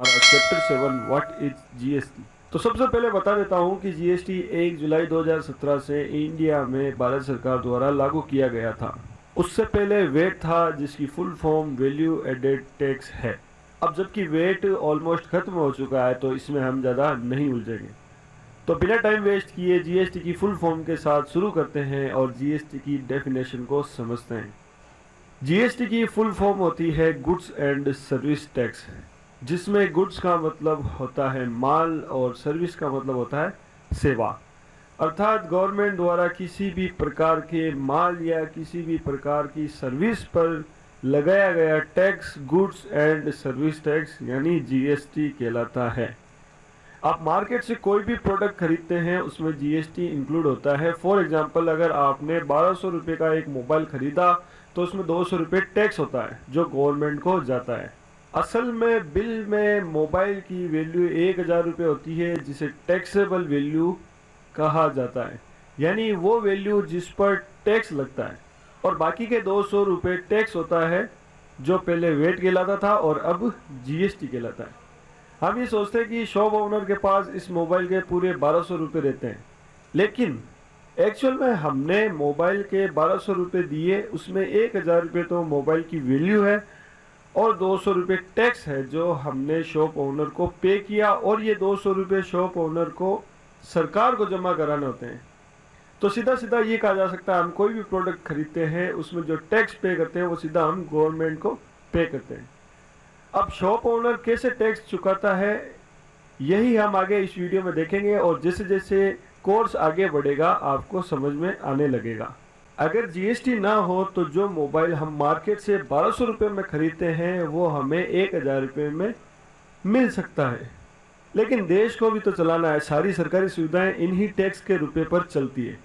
Chapter 7 what is GST. तो सबसे पहले बता देता हूं कि जीएसटी 1 जुलाई 2017 से इंडिया में भारत सरकार द्वारा लागू किया गया था। उससे पहले वेट था, जिसकी full form value added tax है। अब जबकि वेट ऑलमोस्ट खत्म हो चुका है तो इसमें हम ज़्यादा नहीं उलझेंगे। तो बिना टाइम वेस्ट किए जीएसटी की फुल फॉर्म के साथ शुरू करते हैं और जीएसटी की डेफिनेशन को समझते हैं। जीएसटी की फुल फॉर्म होती है गुड्स एंड सर्विस टैक्स, जिसमें गुड्स का मतलब होता है माल और सर्विस का मतलब होता है सेवा। अर्थात गवर्नमेंट द्वारा किसी भी प्रकार के माल या किसी भी प्रकार की सर्विस पर लगाया गया tax goods and service tax यानी जीएसटी कहलाता है। आप मार्केट से कोई भी प्रोडक्ट खरीदते हैं उसमें जीएसटी इंक्लूड होता है। फॉर एग्जांपल, अगर आपने 1200 रुपये का एक मोबाइल खरीदा तो उसमें 200 रुपये टैक्स होता है जो गवर्नमेंट को जाता है। असल में बिल में मोबाइल की वैल्यू 1000 रुपये होती है, जिसे टैक्सेबल वैल्यू कहा जाता है, यानी वो वैल्यू जिस पर टैक्स लगता है। और बाकी के 200 रुपये टैक्स होता है जो पहले वेट कहलाता था और अब जीएसटी कहलाता है। हम ये सोचते हैं कि शॉप ओनर के पास इस मोबाइल के पूरे 1200 रुपये रहते हैं, लेकिन एक्चुअल में हमने मोबाइल के 1200 रुपये दिए, उसमें 1000 रुपये तो मोबाइल की वैल्यू है और 200 रुपये टैक्स है जो हमने शॉप ओनर को पे किया, और ये 200 रुपये शॉप ओनर को सरकार को जमा कराने होते हैं। तो सीधा सीधा ये कहा जा सकता है हम कोई भी प्रोडक्ट खरीदते हैं उसमें जो टैक्स पे करते हैं वो सीधा हम गवर्नमेंट को पे करते हैं। अब शॉप ओनर कैसे टैक्स चुकाता है यही हम आगे इस वीडियो में देखेंगे, और जैसे जैसे कोर्स आगे बढ़ेगा आपको समझ में आने लगेगा। अगर जीएसटी ना हो तो जो मोबाइल हम मार्केट से 1200 रुपये में खरीदते हैं वो हमें 1000 रुपये में मिल सकता है। लेकिन देश को भी तो चलाना है, सारी सरकारी सुविधाएं इन्हीं टैक्स के रुपये पर चलती है।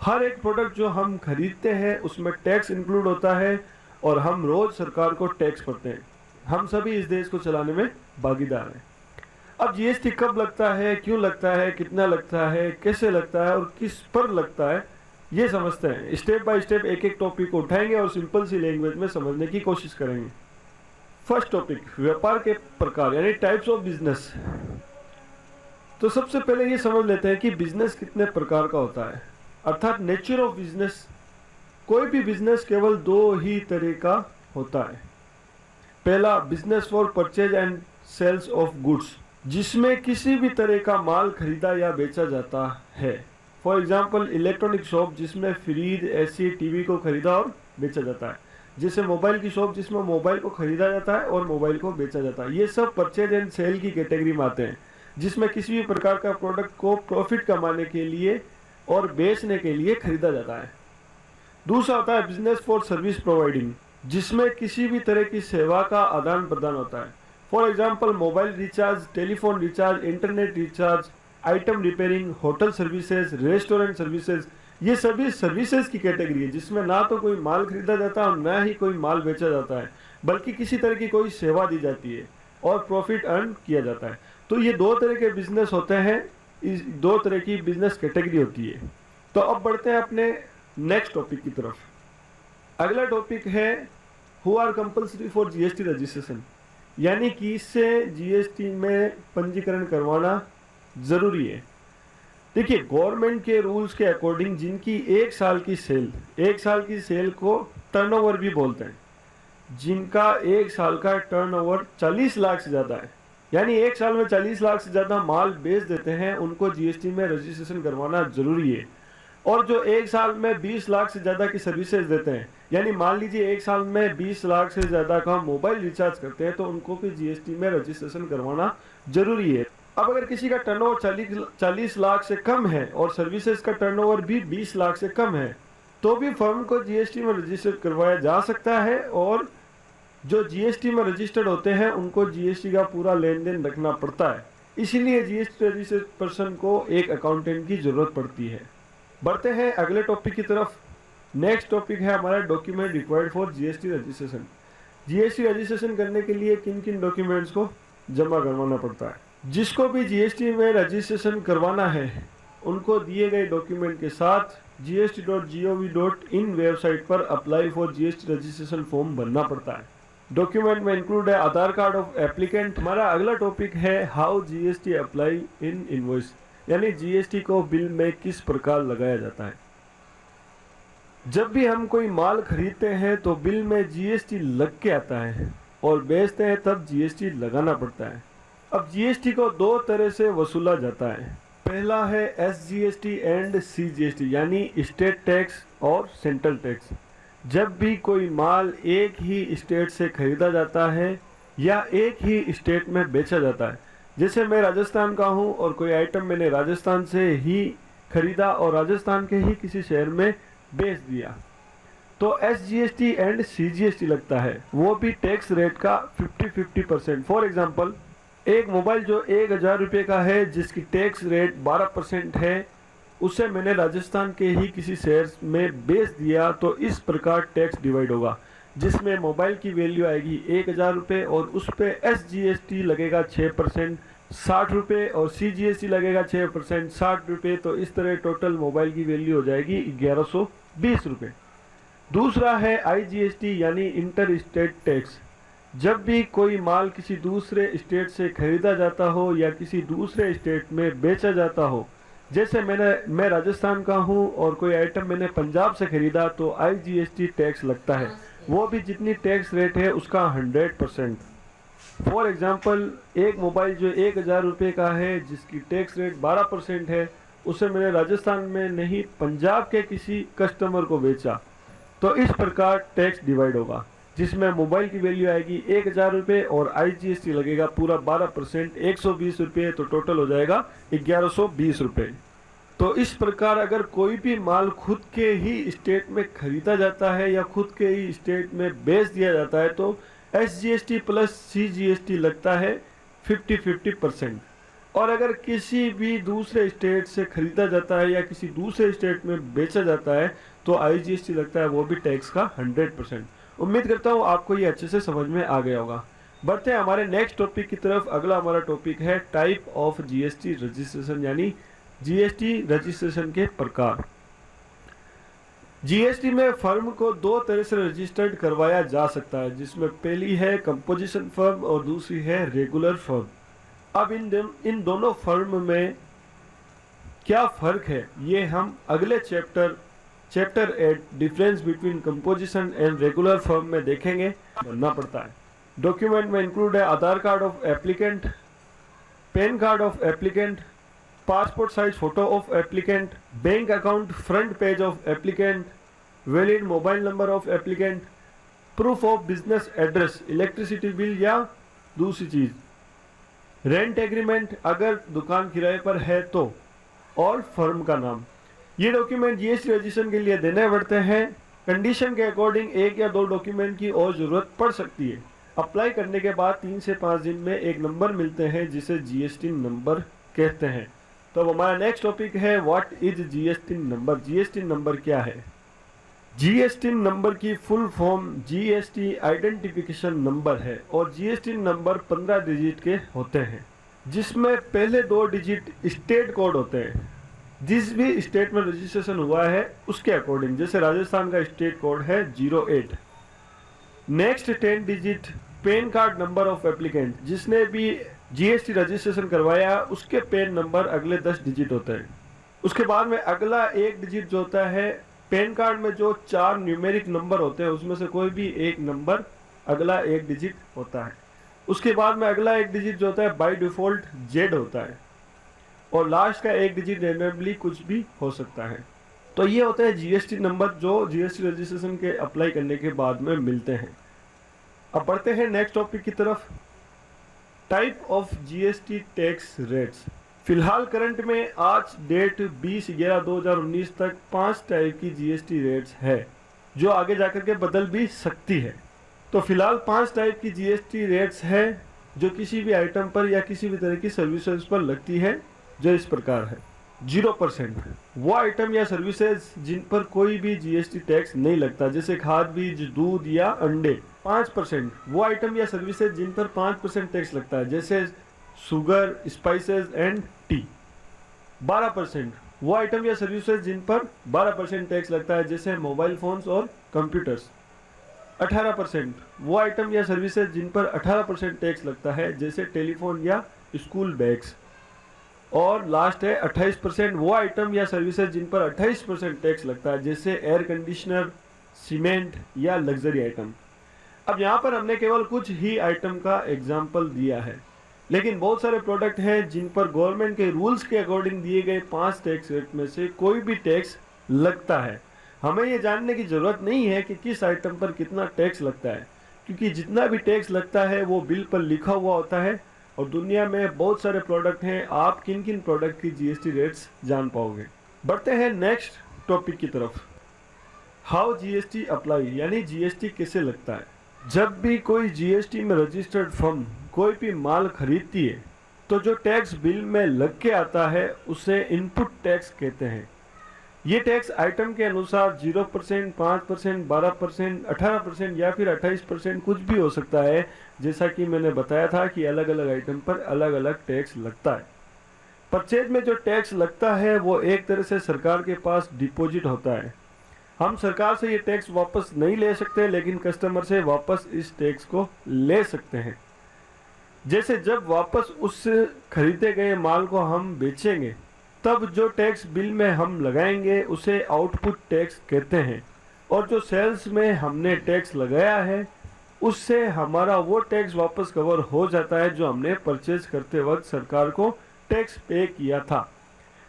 हर एक प्रोडक्ट जो हम खरीदते हैं उसमें टैक्स इंक्लूड होता है और हम रोज सरकार को टैक्स भरते हैं। हम सभी इस देश को चलाने में भागीदार हैं। अब जीएसटी कब लगता है, क्यों लगता है, कितना लगता है, कैसे लगता है और किस पर लगता है, ये समझते हैं। स्टेप बाय स्टेप एक एक टॉपिक को उठाएंगे और सिंपल सी लैंग्वेज में समझने की कोशिश करेंगे। फर्स्ट टॉपिक, व्यापार के प्रकार यानी टाइप्स ऑफ बिजनेस। तो सबसे पहले ये समझ लेते हैं कि बिजनेस कितने प्रकार का होता है, अर्थात नेचर ऑफ बिजनेस। कोई भी बिजनेस केवल दो ही तरह का होता है। पहला, business for purchase and sales of goods, जिसमें किसी भी तरह का माल खरीदा या बेचा जाता है। फॉर एग्जांपल, इलेक्ट्रॉनिक शॉप जिसमें फ्रिज, एसी, टीवी को खरीदा और बेचा जाता है। जैसे मोबाइल की शॉप जिसमें मोबाइल को खरीदा जाता है और मोबाइल को बेचा जाता है। ये सब परचेज एंड सेल की कैटेगरी में आते हैं, जिसमें किसी भी प्रकार का प्रोडक्ट को प्रॉफिट कमाने के लिए और बेचने के लिए खरीदा जाता है। दूसरा होता है बिजनेस फॉर सर्विस प्रोवाइडिंग, जिसमें किसी भी तरह की सेवा का आदान प्रदान होता है। For example, mobile recharge, telephone recharge, internet recharge, item repairing, hotel services, restaurant services, ये सभी सर्विसेज की कैटेगरी है, जिसमें ना तो कोई माल खरीदा जाता है और ना ही कोई माल बेचा जाता है, बल्कि किसी तरह की कोई सेवा दी जाती है और प्रॉफिट अर्न किया जाता है। तो ये दो तरह के बिजनेस होते हैं, इस दो तरह की बिजनेस कैटेगरी होती है। तो अब बढ़ते हैं अपने नेक्स्ट टॉपिक की तरफ। अगला टॉपिक है who are compulsory for GST registration, यानी कि इससे जीएसटी में पंजीकरण करवाना ज़रूरी है। देखिए, गवर्नमेंट के रूल्स के अकॉर्डिंग जिनकी एक साल की सेल को टर्नओवर भी बोलते हैं, जिनका एक साल का टर्नओवर 40 लाख से ज़्यादा है, यानी एक साल में 40 लाख से ज़्यादा माल बेच देते हैं, उनको जीएसटी में रजिस्ट्रेशन करवाना ज़रूरी है। और जो एक साल में 20 लाख से ज़्यादा की सर्विसेज देते हैं, यानी मान लीजिए एक साल में 20 लाख से ज़्यादा का मोबाइल रिचार्ज करते हैं, तो उनको भी जीएसटी में रजिस्ट्रेशन करवाना जरूरी है। अब अगर किसी का टर्नओवर 40 लाख से कम है और सर्विसेज का टर्नओवर भी 20 लाख से कम है, तो भी फर्म को जीएसटी में रजिस्टर करवाया जा सकता है। और जो जीएसटी में रजिस्टर्ड होते हैं उनको जीएसटी का पूरा लेन देन रखना पड़ता है, इसीलिए जीएसटी रजिस्टर्ड पर्सन को एक अकाउंटेंट की जरूरत पड़ती है। बढ़ते हैं अगले टॉपिक की तरफ। नेक्स्ट टॉपिक है हमारा document required for GST registration. GST registration करने के लिए किन किन डॉक्यूमेंट्स को जमा करवाना पड़ता है। जिसको भी जीएसटी में रजिस्ट्रेशन करवाना है उनको दिए गए डॉक्यूमेंट के साथ gst.gov.in वेबसाइट पर apply for GST registration form भरना पड़ता है। डॉक्यूमेंट में इंक्लूड है आधार कार्ड ऑफ एप्लीकेंट। हमारा अगला टॉपिक है how GST apply in invoice, यानी जीएसटी को बिल में किस प्रकार लगाया जाता है। जब भी हम कोई माल खरीदते हैं तो बिल में जीएसटी लग के आता है और बेचते हैं तब जीएसटी लगाना पड़ता है। अब जीएसटी को दो तरह से वसूला जाता है। पहला है एसजीएसटी एंड सीजीएसटी, यानी स्टेट टैक्स और सेंट्रल टैक्स। जब भी कोई माल एक ही स्टेट से खरीदा जाता है या एक ही स्टेट में बेचा जाता है, जैसे मैं राजस्थान का हूँ और कोई आइटम मैंने राजस्थान से ही खरीदा और राजस्थान के ही किसी शहर में बेच दिया, तो एसजीएसटी एंड सीजीएसटी लगता है, वो भी टैक्स रेट का 50-50%। फॉर एग्जांपल, एक मोबाइल जो 1000 रुपये का है जिसकी टैक्स रेट 12% है, उसे मैंने राजस्थान के ही किसी शहर में बेच दिया, तो इस प्रकार टैक्स डिवाइड होगा, जिसमें मोबाइल की वैल्यू आएगी 1000 रुपये और उस पर एसजीएसटी लगेगा 6% 60 रुपये और सीजीएसटी लगेगा 6% 60 रुपये। तो इस तरह टोटल मोबाइल की वैल्यू हो जाएगी 1120 रुपये। दूसरा है आईजीएसटी, यानी इंटर स्टेट टैक्स। जब भी कोई माल किसी दूसरे स्टेट से खरीदा जाता हो या किसी दूसरे स्टेट में बेचा जाता हो, जैसे मैं राजस्थान का हूँ और कोई आइटम मैंने पंजाब से खरीदा, तो आईजीएसटी टैक्स लगता है, वो भी जितनी टैक्स रेट है उसका 100%। फॉर एग्जांपल, एक मोबाइल जो 1000 रुपये का है जिसकी टैक्स रेट 12% है, उसे मैंने राजस्थान में नहीं पंजाब के किसी कस्टमर को बेचा, तो इस प्रकार टैक्स डिवाइड होगा, जिसमें मोबाइल की वैल्यू आएगी 1000 रुपये और आईजीएसटी लगेगा पूरा 12% 120 रुपये, तो टोटल हो जाएगा 1120 रुपये। तो इस प्रकार अगर कोई भी माल खुद के ही स्टेट में खरीदा जाता है या खुद के ही स्टेट में बेच दिया जाता है, तो एसजीएसटी प्लस सीजीएसटी लगता है 50-50%। और अगर किसी भी दूसरे स्टेट से खरीदा जाता है या किसी दूसरे स्टेट में बेचा जाता है, तो आईजीएसटी लगता है, वो भी टैक्स का 100%। उम्मीद करता हूँ आपको ये अच्छे से समझ में आ गया होगा। बढ़ते हैं हमारे नेक्स्ट टॉपिक की तरफ। अगला हमारा टॉपिक है टाइप ऑफ जीएसटी रजिस्ट्रेशन, यानी जीएसटी रजिस्ट्रेशन के प्रकार। जीएसटी में फर्म को दो तरह से रजिस्टर्ड करवाया जा सकता है, जिसमें पहली है कंपोजिशन फर्म और दूसरी है रेगुलर फर्म। अब इन दोनों फर्म में क्या फ़र्क है, ये हम अगले chapter 8 difference between composition and regular firm में देखेंगे। बनना पड़ता है। डॉक्यूमेंट में इंक्लूड है Aadhaar card of applicant, PAN card of applicant, passport size photo of applicant, bank account front page of applicant, valid mobile number of applicant, proof of business address, electricity bill या दूसरी चीज़, rent agreement अगर दुकान किराए पर है तो, और firm का नाम। ये डॉक्यूमेंट जीएसटी रजिस्ट्रेशन के लिए देने पड़ते हैं। कंडीशन के अकॉर्डिंग एक या दो डॉक्यूमेंट की और ज़रूरत पड़ सकती है। अप्लाई करने के बाद 3 से 5 दिन में एक नंबर मिलते हैं जिसे जीएसटी नंबर कहते हैं। तो अब हमारा नेक्स्ट टॉपिक है what is GST number. GST number क्या है? जीएसटी नंबर की full form GST identification number है और जीएसटी नंबर 15 डिजिट के होते हैं, जिसमें पहले 2 डिजिट स्टेट कोड होते हैं, जिस भी स्टेट में रजिस्ट्रेशन हुआ है उसके अकॉर्डिंग। जैसे राजस्थान का स्टेट कोड है 08। Next 10 digit pan card number of applicant, जिसने भी जीएसटी रजिस्ट्रेशन करवाया उसके पैन नंबर अगले 10 डिजिट होते हैं। उसके बाद में अगला 1 डिजिट जो होता है, पैन कार्ड में जो 4 न्यूमेरिक नंबर होते हैं उसमें से कोई भी एक नंबर अगला 1 डिजिट होता है। उसके बाद में अगला 1 डिजिट जो होता है बाय डिफ़ॉल्ट जेड होता है और लास्ट का 1 डिजिट रैंडमली कुछ भी हो सकता है। तो ये होता है जीएसटी नंबर जो जीएसटी रजिस्ट्रेशन के अप्लाई करने के बाद में मिलते हैं। अब बढ़ते हैं नेक्स्ट टॉपिक की तरफ, type of GST tax rates. फिलहाल करंट में आज डेट 20/11/2019 तक 5 टाइप की जीएसटी रेट्स है, जो आगे जाकर के बदल भी सकती है। तो फिलहाल 5 टाइप की जीएसटी रेट्स है जो किसी भी आइटम पर या किसी भी तरह की सर्विसेज पर लगती है, जो इस प्रकार है। 0% वो आइटम या सर्विसेज जिन पर कोई भी जीएसटी टैक्स नहीं लगता, जैसे खाद बीज, दूध या अंडे। 5% वो आइटम या सर्विसेज जिन पर 5% टैक्स लगता है, जैसे शुगर, स्पाइसेस एंड टी। 12% वो आइटम या सर्विसेज जिन पर 12% टैक्स लगता है, जैसे मोबाइल फोन्स और कंप्यूटर्स। 18% वो आइटम या सर्विसेज जिन पर 18% टैक्स लगता है, जैसे टेलीफोन या स्कूल बैग्स। और लास्ट है 28% वो आइटम या सर्विसेज जिन पर 28% टैक्स लगता है, जैसे एयर कंडीशनर, सीमेंट या लग्जरी आइटम। अब यहाँ पर हमने केवल कुछ ही आइटम का एग्जाम्पल दिया है, लेकिन बहुत सारे प्रोडक्ट हैं जिन पर गवर्नमेंट के रूल्स के अकॉर्डिंग दिए गए 5 टैक्स रेट में से कोई भी टैक्स लगता है। हमें ये जानने की ज़रूरत नहीं है कि किस आइटम पर कितना टैक्स लगता है, क्योंकि जितना भी टैक्स लगता है वो बिल पर लिखा हुआ होता है। और दुनिया में बहुत सारे प्रोडक्ट हैं, आप किन किन प्रोडक्ट की जीएसटी रेट्स जान पाओगे। बढ़ते हैं नेक्स्ट टॉपिक की तरफ, हाउ जीएसटी अप्लाई, यानी जीएसटी कैसे लगता है। जब भी कोई जीएसटी में रजिस्टर्ड फर्म कोई भी माल खरीदती है तो जो टैक्स बिल में लग के आता है उसे इनपुट टैक्स कहते हैं। ये टैक्स आइटम के अनुसार 0%, 5%, 12%, 18% या फिर 28% कुछ भी हो सकता है। जैसा कि मैंने बताया था कि अलग अलग आइटम पर अलग अलग टैक्स लगता है। परचेज में जो टैक्स लगता है वो एक तरह से सरकार के पास डिपॉजिट होता है। हम सरकार से ये टैक्स वापस नहीं ले सकते, लेकिन कस्टमर से वापस इस टैक्स को ले सकते हैं। जैसे जब वापस उस खरीदे गए माल को हम बेचेंगे तब जो टैक्स बिल में हम लगाएंगे उसे आउटपुट टैक्स कहते हैं। और जो सेल्स में हमने टैक्स लगाया है उससे हमारा वो टैक्स वापस कवर हो जाता है जो हमने परचेज करते वक्त सरकार को टैक्स पे किया था।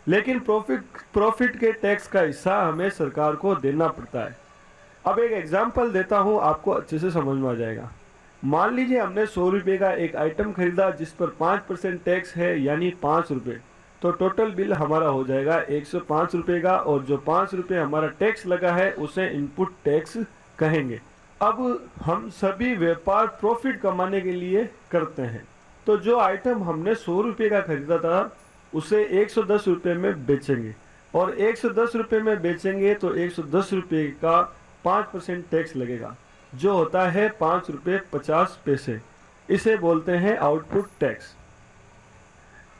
लेकिन प्रॉफिट के टैक्स का हिस्सा हमें सरकार को देना पड़ता है। अब एक एग्जांपल देता हूँ, आपको अच्छे से समझ में आ जाएगा। मान लीजिए हमने 100 रुपये का एक आइटम खरीदा जिस पर 5% टैक्स है, यानी 5 रुपये। तो टोटल बिल हमारा हो जाएगा 105 रुपये का, और जो 5 रुपये हमारा टैक्स लगा है उसे इनपुट टैक्स कहेंगे। अब हम सभी व्यापार प्रॉफिट कमाने के लिए करते हैं, तो जो आइटम हमने 100 रुपये का खरीदा था उसे 110 रुपये में बेचेंगे, और 110 रुपये में बेचेंगे तो 110 रुपये का 5% टैक्स लगेगा, जो होता है 5 रुपये 50 पैसे। इसे बोलते हैं आउटपुट टैक्स।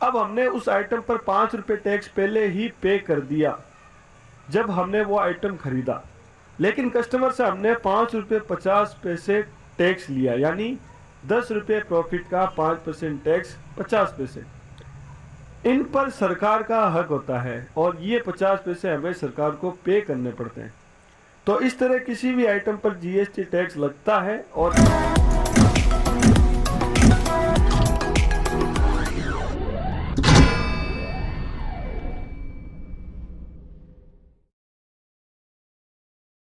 अब हमने उस आइटम पर 5 रुपये टैक्स पहले ही पे कर दिया जब हमने वो आइटम खरीदा, लेकिन कस्टमर से हमने 5 रुपये 50 पैसे टैक्स लिया, यानी 10 रुपये प्रॉफिट का 5% टैक्स 50 पैसे। इन पर सरकार का हक होता है और ये 50 पैसे हमें सरकार को पे करने पड़ते हैं। तो इस तरह किसी भी आइटम पर जीएसटी टैक्स लगता है और